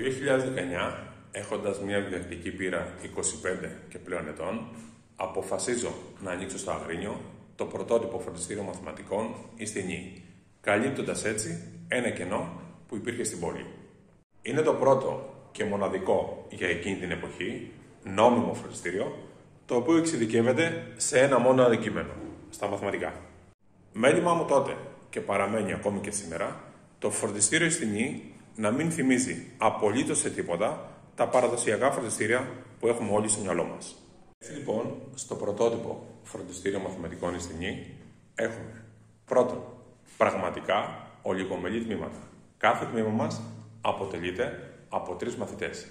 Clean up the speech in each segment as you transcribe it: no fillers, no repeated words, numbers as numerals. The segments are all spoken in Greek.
2019, έχοντας μια διδακτική πείρα 25 και πλέον ετών, αποφασίζω να ανοίξω στο Αγρίνιο το πρωτότυπο φροντιστήριο μαθηματικών στην Νη, καλύπτοντας έτσι ένα κενό που υπήρχε στην πόλη. Είναι το πρώτο και μοναδικό για εκείνη την εποχή νόμιμο φροντιστήριο, το οποίο εξειδικεύεται σε ένα μόνο αντικείμενο, στα μαθηματικά. Μέλημά μου τότε και παραμένει ακόμη και σήμερα, το φροντιστήριο στην Νη να μην θυμίζει απολύτως σε τίποτα τα παραδοσιακά φροντιστήρια που έχουμε όλοι στο μυαλό μας. Έτσι λοιπόν, στο πρωτότυπο φροντιστήριο μαθηματικών στην Νη έχουμε πρώτον, πραγματικά ολιγομελή τμήματα. Κάθε τμήμα μας αποτελείται από 3 μαθητές.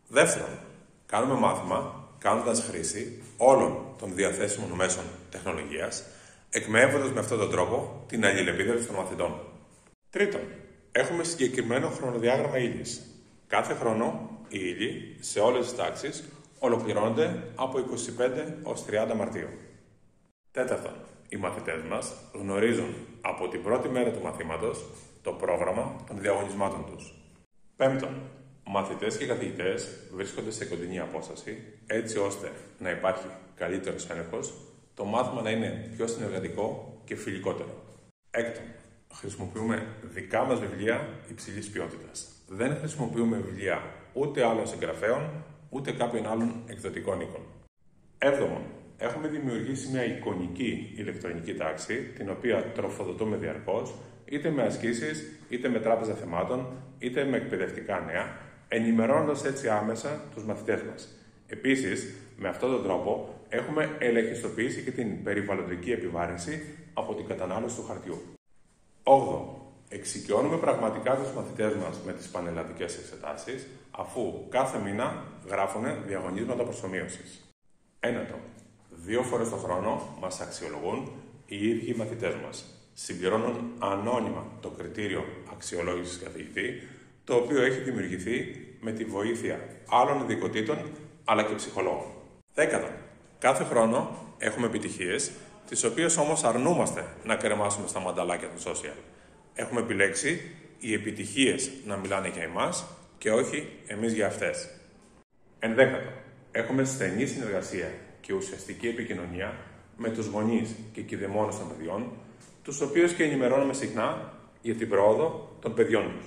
Δεύτερον, κάνουμε μάθημα κάνοντας χρήση όλων των διαθέσιμων μέσων τεχνολογίας, εκμεύοντας με αυτόν τον τρόπο την αλληλεπίδραση των μαθητών. Τρίτον, έχουμε συγκεκριμένο χρονοδιάγραμμα ύλης. Κάθε χρόνο οι ύλοι σε όλες τις τάξεις ολοκληρώνονται από 25 ως 30 Μαρτίου. Τέταρτον, οι μαθητές μας γνωρίζουν από την πρώτη μέρα του μαθήματος το πρόγραμμα των διαγωνισμάτων τους. Πέμπτον, μαθητές και καθηγητές βρίσκονται σε κοντινή απόσταση, έτσι ώστε να υπάρχει καλύτερος έλεγχος, το μάθημα να είναι πιο συνεργατικό και φιλικότερο. Έκτον, χρησιμοποιούμε δικά μας βιβλία υψηλής ποιότητας. Δεν χρησιμοποιούμε βιβλία ούτε άλλων συγγραφέων, ούτε κάποιων άλλων εκδοτικών οίκων. Έβδομον, έχουμε δημιουργήσει μια εικονική ηλεκτρονική τάξη, την οποία τροφοδοτούμε διαρκώς, είτε με ασκήσεις, είτε με τράπεζα θεμάτων, είτε με εκπαιδευτικά νέα, ενημερώνοντας έτσι άμεσα τους μαθητές μας. Επίσης, με αυτόν τον τρόπο έχουμε ελεγχιστοποιήσει και την περιβαλλοντική επιβάρυνση από την κατανάλωση του χαρτιού. 8. Εξοικειώνουμε πραγματικά τους μαθητές μας με τις πανελλαδικές εξετάσεις, αφού κάθε μήνα γράφουν διαγωνίσματα προσομοίωσης. 9. 2 φορές το χρόνο μας αξιολογούν οι ίδιοι οι μαθητές μας. Συμπληρώνουν ανώνυμα το κριτήριο αξιολόγησης καθηγητή, το οποίο έχει δημιουργηθεί με τη βοήθεια άλλων ειδικοτήτων αλλά και ψυχολόγων. 10. Κάθε χρόνο έχουμε επιτυχίες, τις οποίες όμως αρνούμαστε να κρεμάσουμε στα μανταλάκια των social. Έχουμε επιλέξει οι επιτυχίες να μιλάνε για εμάς και όχι εμείς για αυτές. 11. Έχουμε στενή συνεργασία και ουσιαστική επικοινωνία με τους γονείς και κηδεμόνες των παιδιών, τους οποίους και ενημερώνουμε συχνά για την πρόοδο των παιδιών τους.